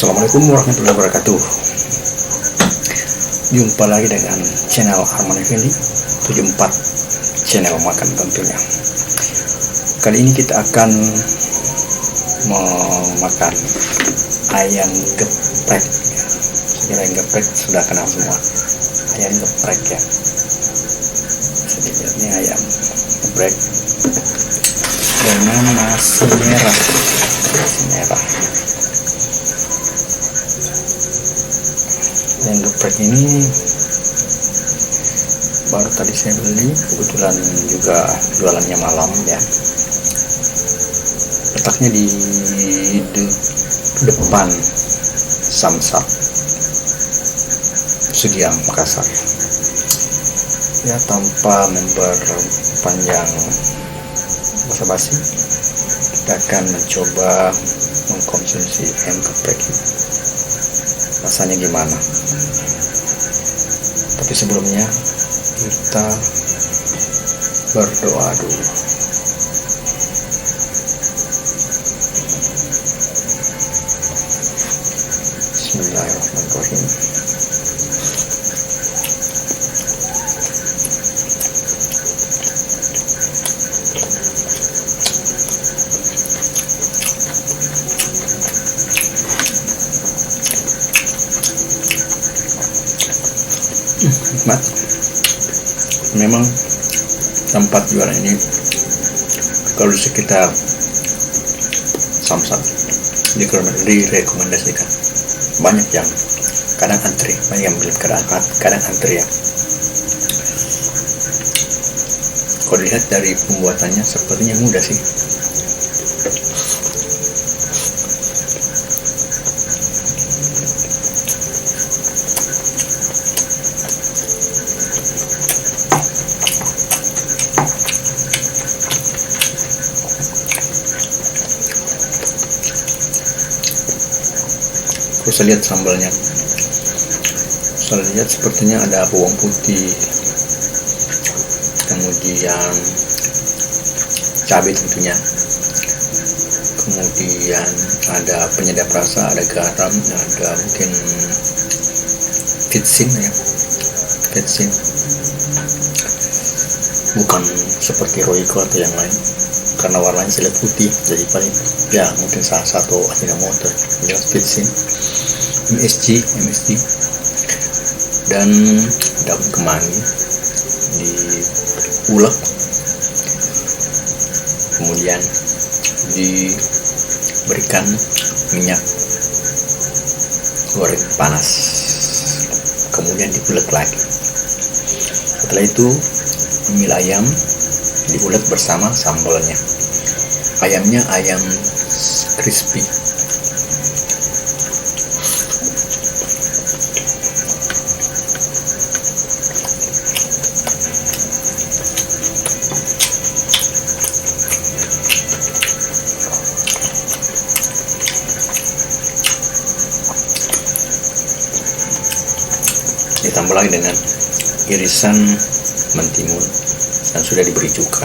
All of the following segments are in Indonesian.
Assalamualaikum warahmatullahi wabarakatuh. Jumpa lagi dengan channel Arman Effendi 74, channel makan tentunya. Kali ini kita akan memakan ayam geprek. Saya ayam geprek sudah kenal semua. Ayam geprek ya. Sedikitnya ayam geprek dengan nasi merah. Yang geprek ini baru tadi saya beli, kebetulan juga jualannya malam ya. Letaknya di depan Samsat Sugiang Makassar ya. Tanpa memperpanjang basa-basi, kita akan mencoba mengkonsumsi ayam geprek ini. Rasanya gimana? Tapi sebelumnya kita berdoa dulu. Bismillahirrahmanirrahim. Nikmat. Memang tempat jualan ini kalau di sekitar Samsat direkomendasikan. Banyak yang kadang antri, banyak yang beli kadang antri ya. Kalau dilihat dari pembuatannya sepertinya mudah sih. Saya lihat sambalnya, saya lihat sepertinya ada bawang putih, kemudian cabai tentunya, kemudian ada penyedap rasa, ada garam, ada mungkin vitsin ya, vitsin, bukan seperti Royco atau yang lain, karena warnanya saya lihat putih, jadi paling ya mungkin salah satu Ajinomoto, jelas vitsin. MSG dan daun kemangi diulek, kemudian diberikan minyak goreng panas, kemudian diulek lagi. Setelah itu mie ayam diulek bersama sambalnya. Ayamnya ayam crispy. Ditambah lagi dengan irisan mentimun dan sudah diberi cuka.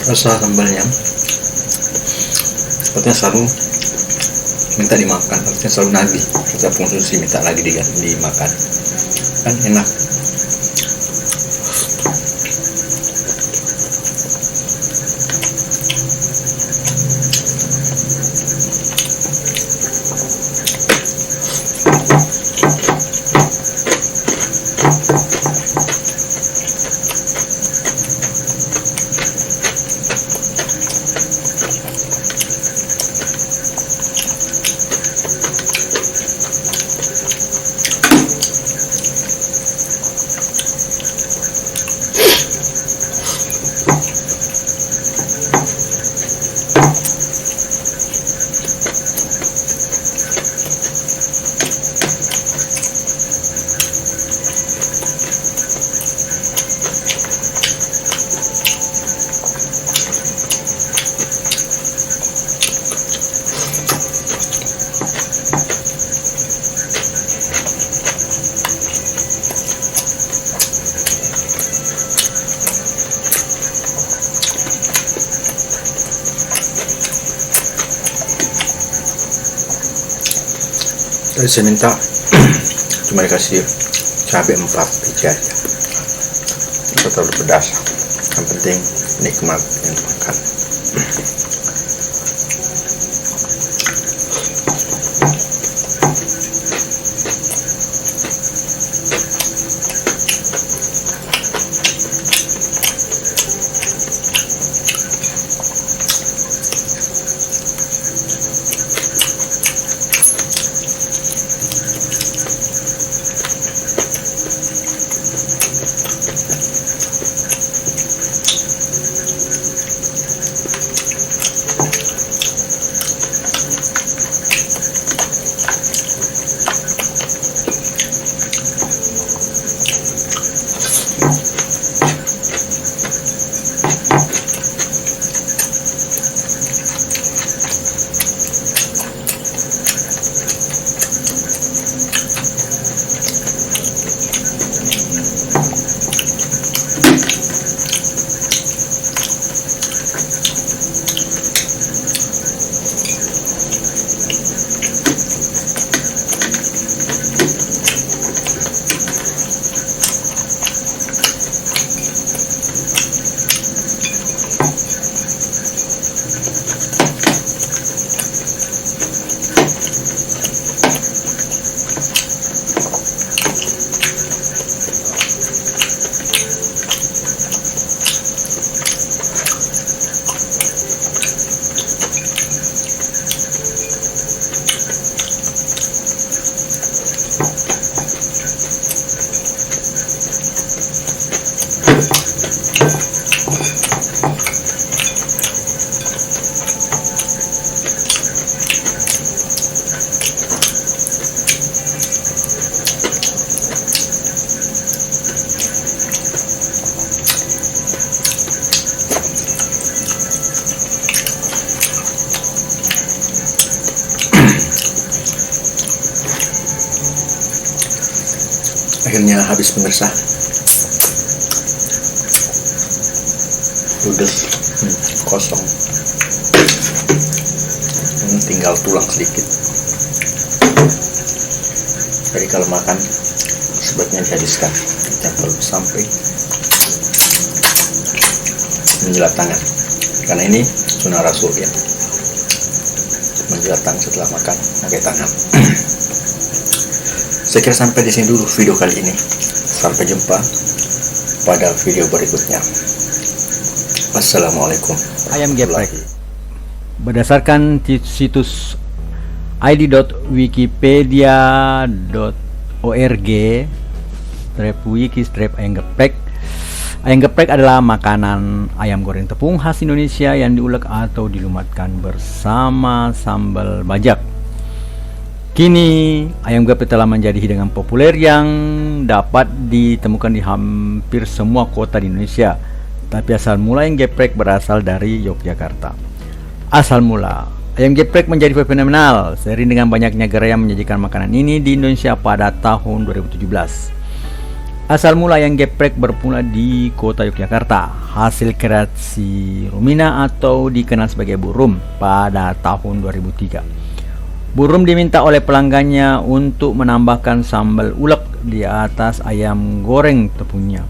Rasa sambalnya sepertinya selalu minta dimakan, artinya selalu nagih, setiap konsumsi minta lagi dimakan, kan enak. Tadi saya minta cuma dikasih cabai 4 biji aja, nggak terlalu pedas, yang penting nikmat yang makan. Akhirnya habis pemirsa, ludes, kosong, tinggal tulang sedikit. Jadi kalau makan sebaiknya dihabiskan, jangan terlalu sampai menjilat tangan, karena ini sunnah Rasul ya, menjilat tangan setelah makan pakai tangan. Saya kira sampai di sini dulu video kali ini. Sampai jumpa pada video berikutnya. Assalamualaikum. Ayam geprek berdasarkan situs id.wikipedia.org/wiki/ayam geprek. Ayam geprek adalah makanan ayam goreng tepung khas Indonesia yang diulek atau dilumatkan bersama sambal bajak. Kini, ayam geprek telah menjadi hidangan populer yang dapat ditemukan di hampir semua kota di Indonesia. Tapi asal mula ayam geprek berasal dari Yogyakarta. Asal mula, ayam geprek menjadi fenomenal seiring dengan banyaknya gerai yang menyajikan makanan ini di Indonesia pada tahun 2017. Asal mula ayam geprek bermula di kota Yogyakarta, hasil kreasi Rumina atau dikenal sebagai Burum pada tahun 2003. Burum diminta oleh pelanggannya untuk menambahkan sambal ulek di atas ayam goreng tepungnya.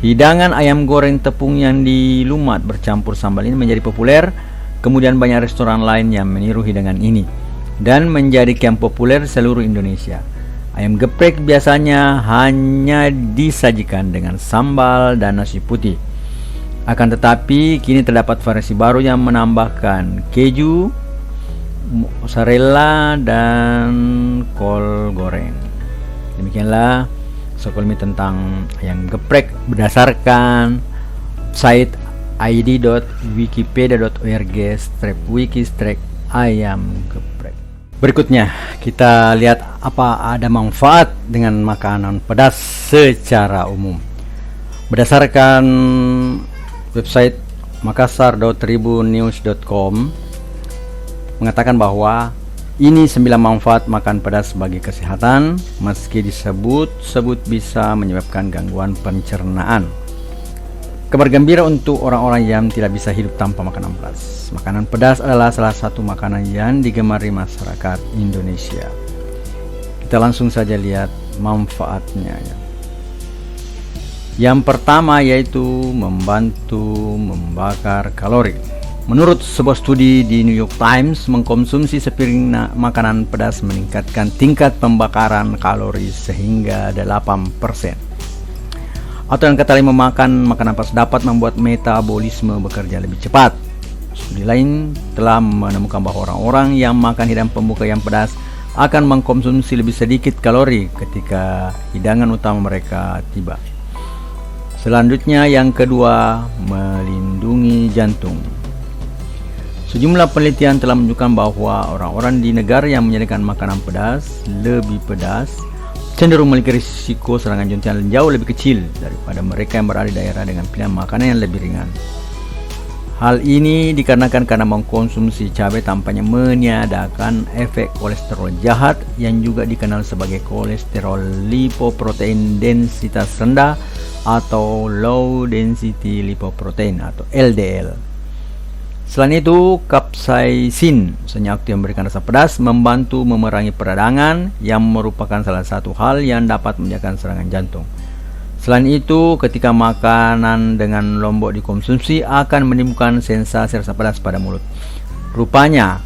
Hidangan ayam goreng tepung yang dilumat bercampur sambal ini menjadi populer. Kemudian banyak restoran lain yang meniru hidangan ini dan menjadi kian populer seluruh Indonesia. Ayam geprek biasanya hanya disajikan dengan sambal dan nasi putih. Akan tetapi kini terdapat variasi baru yang menambahkan keju, mozzarella, dan kol goreng. Demikianlah sekelumit tentang ayam geprek berdasarkan site id.wikipedia.org/wiki/ayam geprek. Berikutnya kita lihat apa ada manfaat dengan makanan pedas secara umum. Berdasarkan website makassar.tribunnews.com mengatakan bahwa ini 9 manfaat makan pedas bagi kesehatan, meski disebut-sebut bisa menyebabkan gangguan pencernaan. Kabar gembira untuk orang-orang yang tidak bisa hidup tanpa makanan pedas. Makanan pedas adalah salah satu makanan yang digemari masyarakat Indonesia. Kita langsung saja lihat manfaatnya ya. Yang pertama yaitu membantu membakar kalori. Menurut sebuah studi di New York Times, mengkonsumsi sepiring makanan pedas meningkatkan tingkat pembakaran kalori sehingga 8%. Atau yang kata lain, memakan makanan pedas dapat membuat metabolisme bekerja lebih cepat. Studi lain telah menemukan bahwa orang-orang yang makan hidangan pembuka yang pedas akan mengkonsumsi lebih sedikit kalori ketika hidangan utama mereka tiba. Selanjutnya yang kedua, melindungi jantung. Sejumlah penelitian telah menunjukkan bahwa orang-orang di negara yang menyajikan makanan pedas lebih pedas cenderung memiliki risiko serangan jantung yang jauh lebih kecil daripada mereka yang berada di daerah dengan pilihan makanan yang lebih ringan. Hal ini dikarenakan karena mengkonsumsi cabai tampaknya meniadakan efek kolesterol jahat yang juga dikenal sebagai kolesterol lipoprotein densitas rendah atau low density lipoprotein atau LDL. Selain itu, kapsaisin, senyawa aktif yang memberikan rasa pedas, membantu memerangi peradangan yang merupakan salah satu hal yang dapat menjaga serangan jantung. Selain itu, ketika makanan dengan lombok dikonsumsi akan menimbulkan sensasi rasa pedas pada mulut. Rupanya,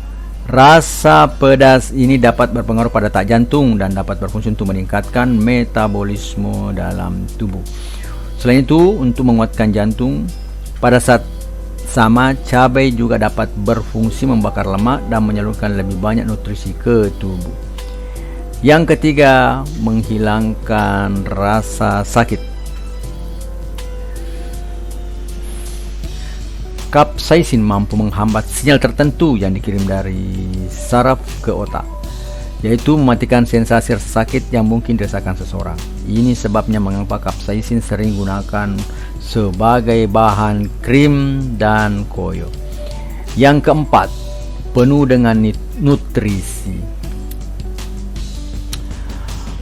rasa pedas ini dapat berpengaruh pada detak jantung dan dapat berfungsi untuk meningkatkan metabolisme dalam tubuh. Selain itu, untuk menguatkan jantung, pada saat sama, cabai juga dapat berfungsi membakar lemak dan menyalurkan lebih banyak nutrisi ke tubuh. Yang ketiga, menghilangkan rasa sakit. Kapsaisin mampu menghambat sinyal tertentu yang dikirim dari saraf ke otak, yaitu mematikan sensasi rasa sakit yang mungkin dirasakan seseorang. Ini sebabnya mengapa kapsaisin sering digunakan sebagai bahan krim dan koyo. Yang keempat, penuh dengan nutrisi.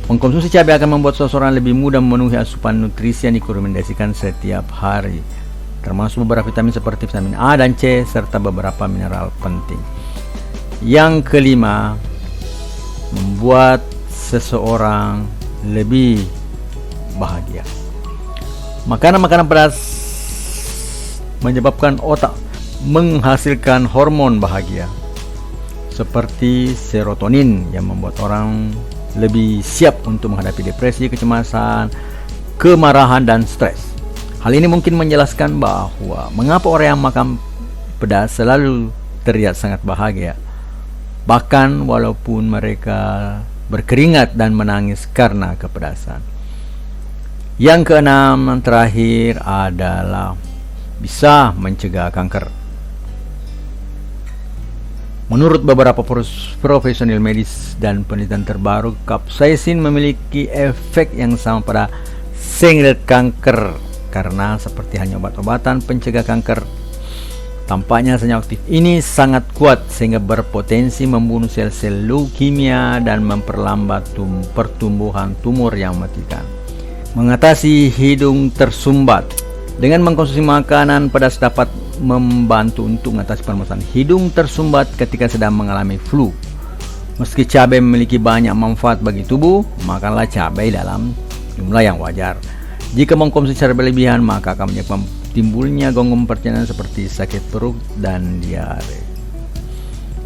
Mengkonsumsi cabai akan membuat seseorang lebih mudah memenuhi asupan nutrisi yang direkomendasikan setiap hari, termasuk beberapa vitamin seperti vitamin A dan C serta beberapa mineral penting. Yang kelima, membuat seseorang lebih bahagia. Makanan-makanan pedas menyebabkan otak menghasilkan hormon bahagia seperti serotonin yang membuat orang lebih siap untuk menghadapi depresi, kecemasan, kemarahan, dan stres. Hal ini mungkin menjelaskan bahwa mengapa orang yang makan pedas selalu terlihat sangat bahagia, bahkan walaupun mereka berkeringat dan menangis karena kepedasan. Yang keenam, terakhir adalah bisa mencegah kanker. Menurut beberapa profesional medis dan penelitian terbaru, kapsaisin memiliki efek yang sama pada sel kanker karena seperti halnya obat-obatan pencegah kanker, tampaknya senyawa aktif ini sangat kuat sehingga berpotensi membunuh sel-sel leukemia dan memperlambat pertumbuhan tumor yang mematikan. Mengatasi hidung tersumbat. Dengan mengkonsumsi makanan pedas dapat membantu untuk mengatasi permasalahan hidung tersumbat ketika sedang mengalami flu. Meski cabai memiliki banyak manfaat bagi tubuh, makanlah cabai dalam jumlah yang wajar. Jika mengkonsumsi secara berlebihan, maka akan menyebabkan timbulnya gangguan pernafasan seperti sakit perut dan diare.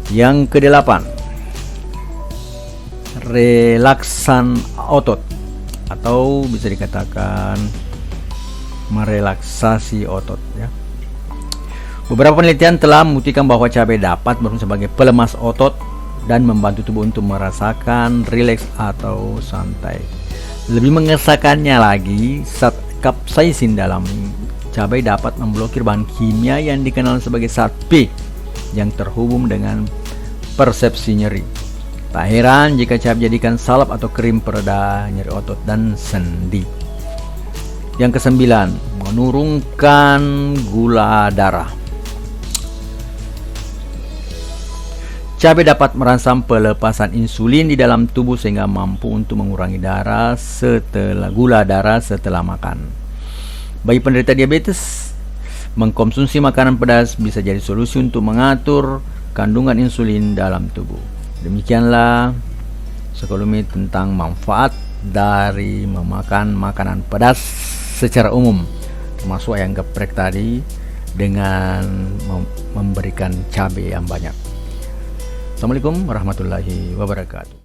Yang kedelapan, relaksan otot, atau bisa dikatakan merelaksasi otot ya. Beberapa penelitian telah membuktikan bahwa cabai dapat berfungsi sebagai pelemas otot dan membantu tubuh untuk merasakan rileks atau santai. Lebih mengesahkannya lagi, zat kapsaisin dalam cabai dapat memblokir bahan kimia yang dikenal sebagai zat P yang terhubung dengan persepsi nyeri. Tak heran jika cabai dijadikan salep atau krim pereda nyeri otot dan sendi. Yang kesembilan, menurunkan gula darah. Cabai dapat merangsang pelepasan insulin di dalam tubuh sehingga mampu untuk mengurangi gula darah setelah makan. Bagi penderita diabetes, Mengkonsumsi makanan pedas bisa jadi solusi untuk mengatur kandungan insulin dalam tubuh. Demikianlah sekelumit tentang manfaat dari memakan makanan pedas secara umum, termasuk ayam geprek tadi dengan memberikan cabai yang banyak. Assalamualaikum warahmatullahi wabarakatuh.